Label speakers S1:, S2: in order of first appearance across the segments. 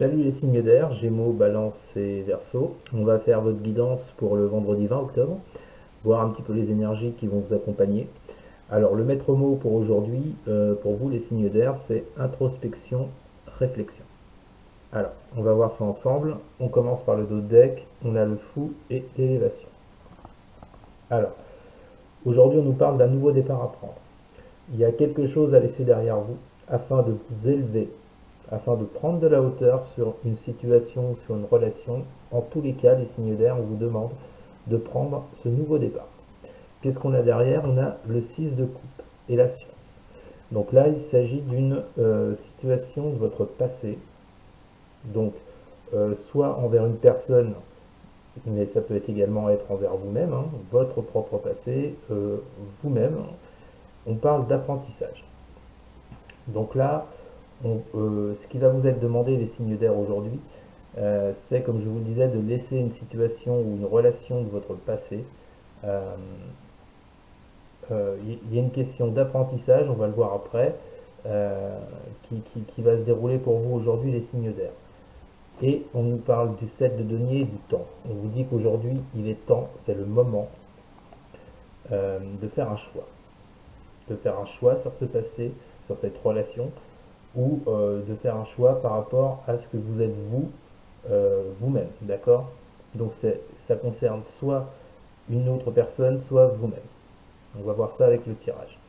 S1: Salut les signes d'air, Gémeaux, Balance et Verseau. On va faire votre guidance pour le vendredi 20 octobre, voir un petit peu les énergies qui vont vous accompagner. Alors le maître mot pour aujourd'hui, pour vous les signes d'air, c'est introspection, réflexion. Alors, on va voir ça ensemble. On commence par le dos de deck, on a le fou et l'élévation. Alors, aujourd'hui on nous parle d'un nouveau départ à prendre. Il y a quelque chose à laisser derrière vous afin de vous élever, afin de prendre de la hauteur sur une situation, sur une relation. En tous les cas, les signes d'air, on vous demande de prendre ce nouveau départ. Qu'est-ce qu'on a derrière? On a le 6 de coupe et la science. Donc là, il s'agit d'une situation de votre passé. Donc, soit envers une personne, mais ça peut également être envers vous-même, hein, votre propre passé, vous-même. On parle d'apprentissage. Donc là, ce qui va vous être demandé, les signes d'air aujourd'hui, c'est, comme je vous le disais, de laisser une situation ou une relation de votre passé. Il y a une question d'apprentissage, on va le voir après, qui va se dérouler pour vous aujourd'hui, les signes d'air. Et on nous parle du 7 de denier et du temps. On vous dit qu'aujourd'hui, il est temps, c'est le moment de faire un choix. De faire un choix sur ce passé, sur cette relation, ou de faire un choix par rapport à ce que vous êtes vous, vous-même, d'accord? Donc ça concerne soit une autre personne, soit vous-même. On va voir ça avec le tirage.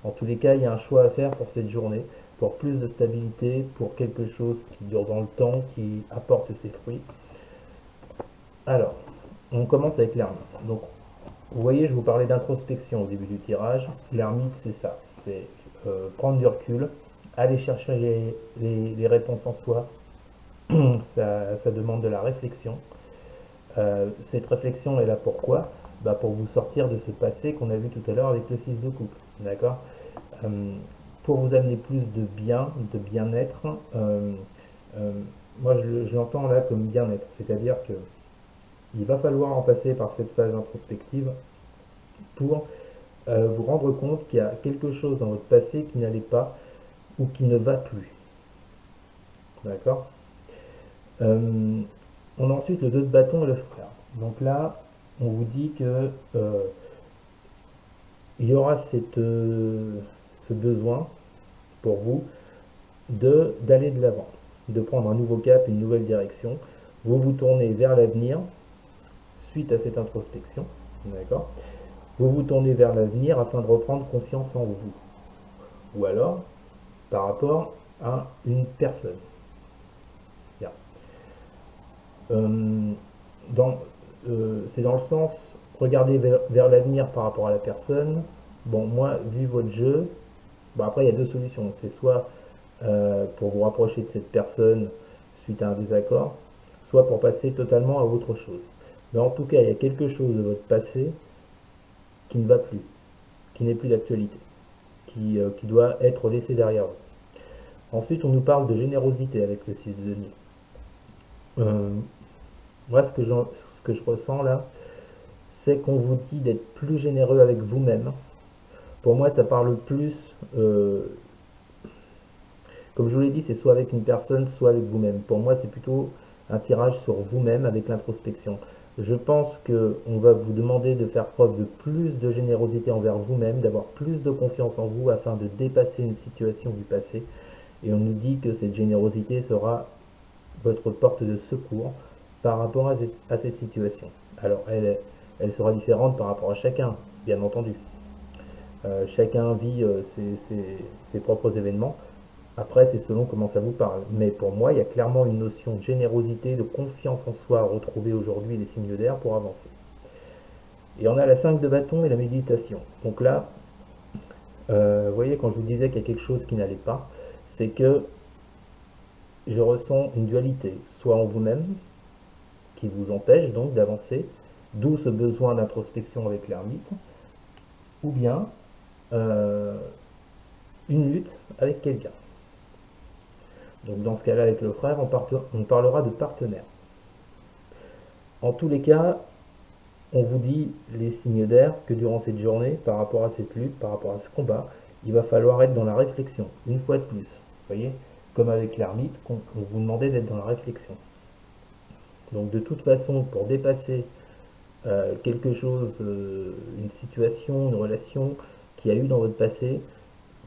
S1: En tous les cas, il y a un choix à faire pour cette journée, pour plus de stabilité, pour quelque chose qui dure dans le temps, qui apporte ses fruits. Alors, on commence avec l'ermite. Donc, vous voyez, je vous parlais d'introspection au début du tirage. L'ermite, c'est ça, c'est prendre du recul, aller chercher les réponses en soi. Ça demande de la réflexion. Cette réflexion est là pourquoi? Pour vous sortir de ce passé qu'on a vu tout à l'heure avec le 6 de coupe. D'accord? Pour vous amener plus de bien, de bien-être. Moi, je l'entends là comme bien-être. C'est-à-dire que il va falloir en passer par cette phase introspective pour vous rendre compte qu'il y a quelque chose dans votre passé qui n'allait pas ou qui ne va plus. D'accord? On a ensuite le 2 de bâton et le frère. Donc là, on vous dit que il y aura ce besoin pour vous d'aller de l'avant, de prendre un nouveau cap, une nouvelle direction. Vous vous tournez vers l'avenir suite à cette introspection. D'accord? Vous vous tournez vers l'avenir afin de reprendre confiance en vous. Ou alors, par rapport à une personne. Bien. C'est dans le sens, regardez vers l'avenir par rapport à la personne. Bon, moi, vu votre jeu, après, il y a deux solutions. C'est soit pour vous rapprocher de cette personne suite à un désaccord, soit pour passer totalement à autre chose. Mais en tout cas, il y a quelque chose de votre passé qui ne va plus, qui n'est plus d'actualité, qui doit être laissé derrière vous. Ensuite, on nous parle de générosité avec le 6 de denier. Moi, ce que je ressens là, c'est qu'on vous dit d'être plus généreux avec vous-même. Pour moi, ça parle plus, comme je vous l'ai dit, c'est soit avec une personne, soit avec vous-même. Pour moi, c'est plutôt un tirage sur vous-même avec l'introspection. Je pense qu'on va vous demander de faire preuve de plus de générosité envers vous-même, d'avoir plus de confiance en vous afin de dépasser une situation du passé. Et on nous dit que cette générosité sera votre porte de secours par rapport à cette situation. Alors, elle sera différente par rapport à chacun, bien entendu. Chacun vit ses propres événements. Après, c'est selon comment ça vous parle. Mais pour moi, il y a clairement une notion de générosité, de confiance en soi à retrouver aujourd'hui les signes d'air pour avancer. Et on a la 5 de bâton et la méditation. Donc là, vous voyez, quand je vous disais qu'il y a quelque chose qui n'allait pas, c'est que je ressens une dualité, soit en vous-même, qui vous empêche donc d'avancer, d'où ce besoin d'introspection avec l'ermite, ou bien une lutte avec quelqu'un. Donc dans ce cas-là, avec le frère, on parlera de partenaire. En tous les cas, on vous dit, les signes d'air, que durant cette journée, par rapport à cette lutte, par rapport à ce combat, il va falloir être dans la réflexion, une fois de plus. Vous voyez, comme avec l'ermite, qu'on vous demandait d'être dans la réflexion. Donc de toute façon, pour dépasser quelque chose, une situation, une relation qui a eu dans votre passé,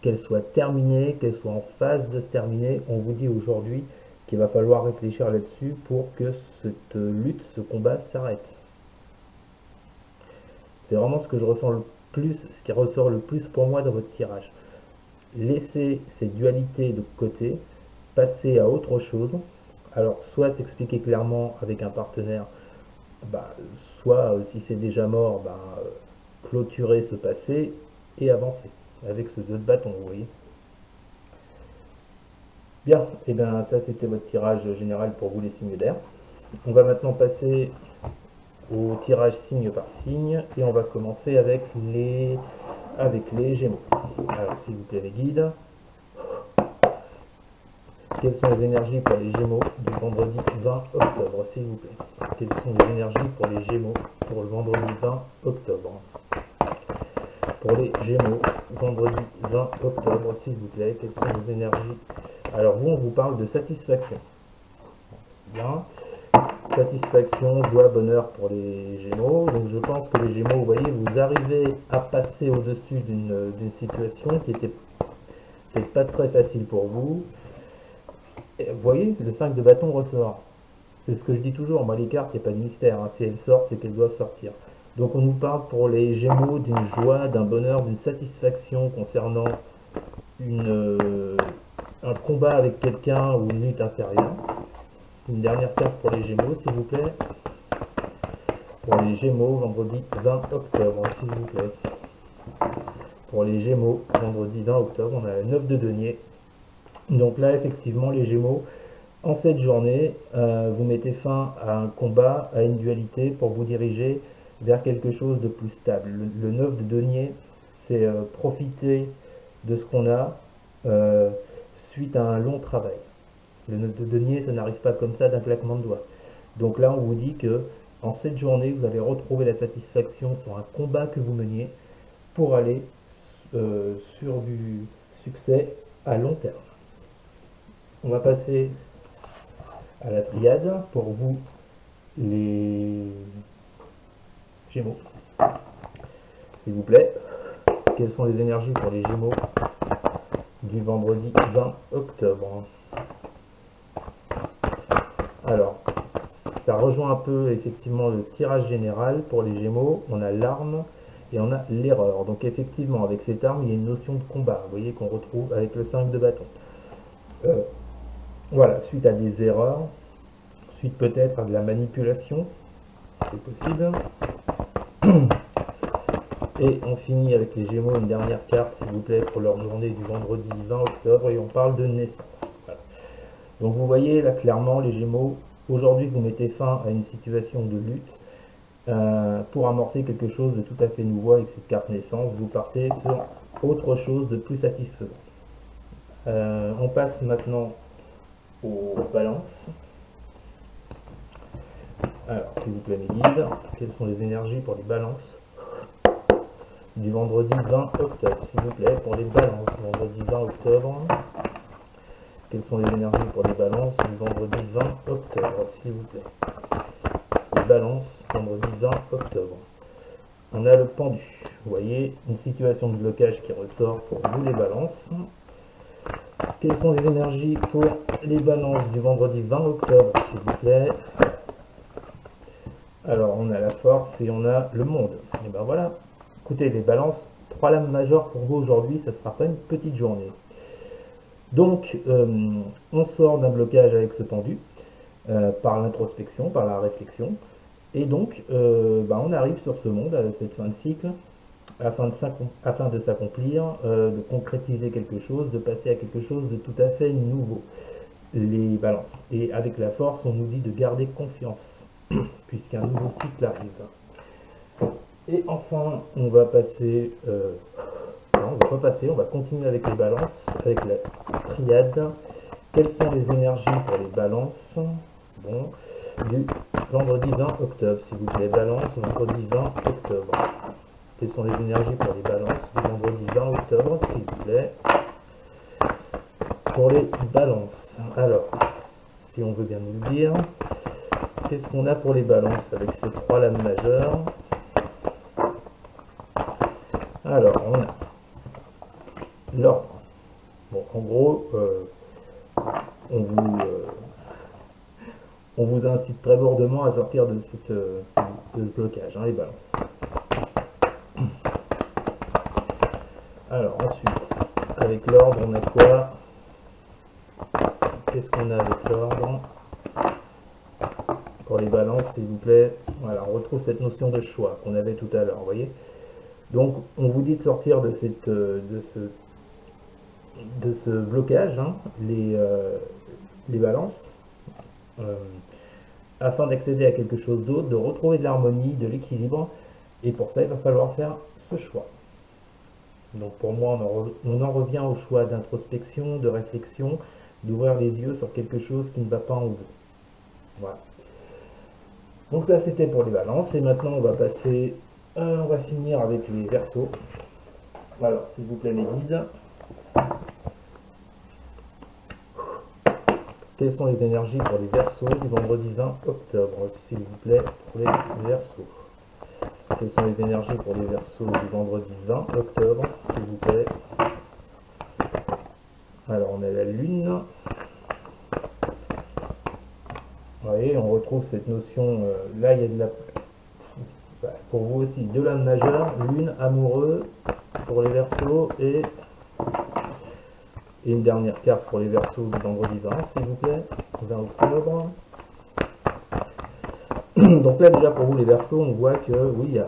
S1: qu'elle soit terminée, qu'elle soit en phase de se terminer, on vous dit aujourd'hui qu'il va falloir réfléchir là-dessus pour que cette lutte, ce combat s'arrête. C'est vraiment ce que je ressens le plus, ce qui ressort le plus pour moi dans votre tirage. Laissez ces dualités de côté, passer à autre chose. Alors, soit s'expliquer clairement avec un partenaire, soit si c'est déjà mort, clôturer ce passé et avancer avec ce 2 de bâton, vous voyez. Bien, et bien ça c'était votre tirage général pour vous les signes d'air. On va maintenant passer au tirage signe par signe et on va commencer avec les Gémeaux. Alors s'il vous plaît les guides, quelles sont les énergies pour les Gémeaux du vendredi 20 octobre, s'il vous plaît? Quelles sont les énergies pour les Gémeaux pour le vendredi 20 octobre? Pour les Gémeaux, vendredi 20 octobre, s'il vous plaît, quelles sont les énergies? Alors vous, on vous parle de satisfaction. Bien. Satisfaction, joie, bonheur pour les Gémeaux. Donc je pense que les Gémeaux, vous voyez, vous arrivez à passer au-dessus d'une situation qui était peut-être pas très facile pour vous. Et vous voyez, le 5 de bâton ressort. C'est ce que je dis toujours, moi les cartes, il n'y a pas de mystère. Hein. Si elles sortent, c'est qu'elles doivent sortir. Donc on nous parle pour les Gémeaux d'une joie, d'un bonheur, d'une satisfaction concernant un combat avec quelqu'un ou une lutte intérieure. Une dernière carte pour les Gémeaux, s'il vous plaît. Pour les Gémeaux, vendredi 20 octobre, s'il vous plaît. Pour les Gémeaux, vendredi 20 octobre, on a la 9 de denier. Donc là, effectivement, les Gémeaux, en cette journée, vous mettez fin à un combat, à une dualité pour vous diriger vers quelque chose de plus stable. Le 9 de denier, c'est profiter de ce qu'on a suite à un long travail. Le 9 de denier, ça n'arrive pas comme ça d'un claquement de doigts. Donc là, on vous dit que en cette journée, vous allez retrouver la satisfaction sur un combat que vous meniez pour aller sur du succès à long terme. On va passer à la triade pour vous, les Gémeaux. S'il vous plaît, quelles sont les énergies pour les Gémeaux du vendredi 20 octobre? Alors, ça rejoint un peu effectivement le tirage général pour les Gémeaux. On a l'arme et on a l'erreur. Donc effectivement, avec cette arme, il y a une notion de combat, vous voyez, qu'on retrouve avec le 5 de bâton. Voilà, suite à des erreurs, suite peut-être à de la manipulation, c'est possible. Et on finit avec les Gémeaux, une dernière carte, s'il vous plaît, pour leur journée du vendredi 20 octobre, et on parle de naissance. Voilà. Donc vous voyez là clairement, les Gémeaux, aujourd'hui vous mettez fin à une situation de lutte pour amorcer quelque chose de tout à fait nouveau avec cette carte naissance. Vous partez sur autre chose de plus satisfaisant. On passe maintenant aux balances. Alors, s'il vous plaît, mes guides, quelles sont les énergies pour les balances du vendredi 20 octobre, s'il vous plaît, pour les balances, vendredi 20 octobre. Quelles sont les énergies pour les balances du vendredi 20 octobre, s'il vous plaît. Les balances, vendredi 20 octobre. On a le pendu. Vous voyez, une situation de blocage qui ressort pour vous, les balances. Quelles sont les énergies pour les balances du vendredi 20 octobre, s'il vous plaît? Alors, on a la force et on a le monde. Et ben voilà. Écoutez, les balances, 3 lames majeures pour vous aujourd'hui, ça ne sera pas une petite journée. Donc, on sort d'un blocage avec ce pendu, par l'introspection, par la réflexion. Et donc, on arrive sur ce monde, à cette fin de cycle, afin de s'accomplir, de concrétiser quelque chose, de passer à quelque chose de tout à fait nouveau, les balances. Et avec la force, on nous dit de garder confiance, puisqu'un nouveau cycle arrive. Et enfin, on va passer, non, on va pas passer, on va continuer avec les balances, avec la triade. Quelles sont les énergies pour les balances? C'est bon. Du vendredi 20 octobre, s'il vous plaît. Balance, vendredi 20 octobre. Quelles sont les énergies pour les balances du vendredi 20 octobre, s'il vous plaît? pour les balances. Alors, si on veut bien nous le dire, qu'est-ce qu'on a pour les balances avec ces 3 lames majeures? Alors, on a l'ordre. Bon, en gros, on vous incite très lourdement à sortir de ce blocage, hein, les balances. Alors ensuite, avec l'ordre, on a quoi? Qu'est-ce qu'on a avec l'ordre? Pour les balances, s'il vous plaît, voilà, on retrouve cette notion de choix qu'on avait tout à l'heure, vous voyez. Donc, on vous dit de sortir de ce blocage, hein, les balances, afin d'accéder à quelque chose d'autre, de retrouver de l'harmonie, de l'équilibre, et pour ça, il va falloir faire ce choix. Donc pour moi, on en revient au choix d'introspection, de réflexion, d'ouvrir les yeux sur quelque chose qui ne va pas en vous. Voilà. Donc ça, c'était pour les balances, et maintenant, on va passer, on va finir avec les versos. Alors, s'il vous plaît, les guides. Quelles sont les énergies pour les Verseaux du vendredi 20 octobre, s'il vous plaît, pour les Verseaux? Quelles sont les énergies pour les Verseaux du vendredi 20 octobre, s'il vous plaît? Alors, on a la Lune. Vous voyez, on retrouve cette notion, là, il y a de la... Pour vous aussi, deux lames majeures, Lune, amoureux, pour les Verseaux, et une dernière carte pour les Verseaux du vendredi 20, s'il vous plaît, 20 octobre. Donc là, déjà, pour vous, les Verseaux, on voit que, oui,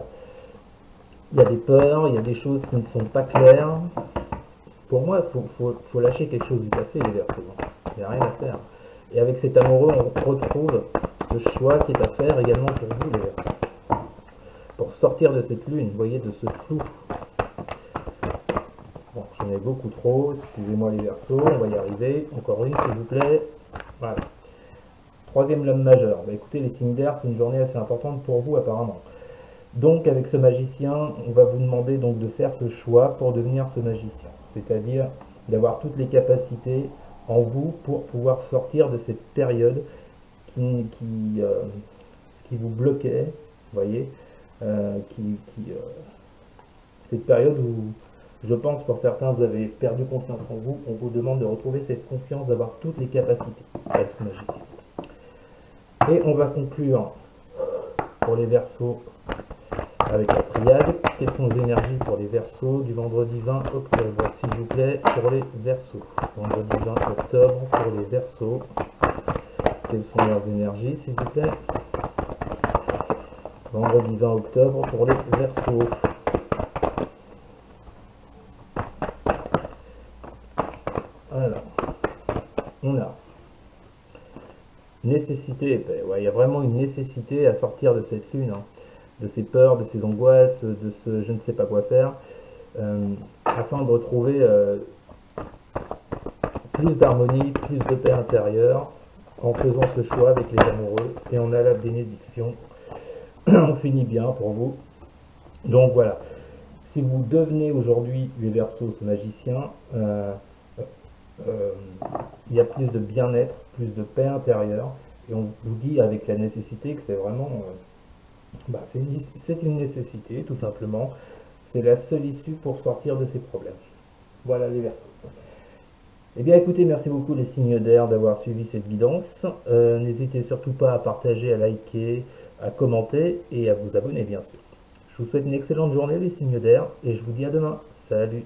S1: il y a des peurs, il y a des choses qui ne sont pas claires. Pour moi, il faut lâcher quelque chose du passé, les Verseaux. Il n'y a rien à faire. Et avec cet amoureux, on retrouve ce choix qui est à faire également pour vous, les Verseaux. Pour sortir de cette lune, vous voyez, de ce flou. Bon, j'en ai beaucoup trop, excusez-moi les Verseaux, on va y arriver. Encore une, s'il vous plaît. Voilà. Troisième lame majeure. Bah, écoutez, les signes d'air, c'est une journée assez importante pour vous, apparemment. Donc, avec ce magicien, on va vous demander donc de faire ce choix pour devenir ce magicien. C'est-à-dire d'avoir toutes les capacités en vous pour pouvoir sortir de cette période qui vous bloquait, vous voyez, cette période où, je pense, pour certains, vous avez perdu confiance en vous. On vous demande de retrouver cette confiance, d'avoir toutes les capacités avec ce magicien. Et on va conclure pour les Verseaux avec la triade. Quelles sont les énergies pour les Verseaux du vendredi 20 octobre, s'il vous plaît, pour les Verseaux? Vendredi 20 octobre pour les Verseaux. Quelles sont leurs énergies, s'il vous plaît? Vendredi 20 octobre pour les Verseaux. Alors, on a nécessité, ouais, il y a vraiment une nécessité à sortir de cette lune, hein, de ces peurs, de ces angoisses, de ce je ne sais pas quoi faire, afin de retrouver plus d'harmonie, plus de paix intérieure, en faisant ce choix avec les amoureux, et on a la bénédiction. On finit bien pour vous. Donc voilà, si vous devenez aujourd'hui les Verseaux, ce magicien, il y a plus de bien-être, plus de paix intérieure, et on vous dit avec la nécessité que c'est vraiment, c'est une nécessité tout simplement, c'est la seule issue pour sortir de ces problèmes. Voilà les Verseaux. Eh bien écoutez, merci beaucoup les signes d'air d'avoir suivi cette guidance. N'hésitez surtout pas à partager, à liker, à commenter et à vous abonner bien sûr. Je vous souhaite une excellente journée les signes d'air et je vous dis à demain. Salut!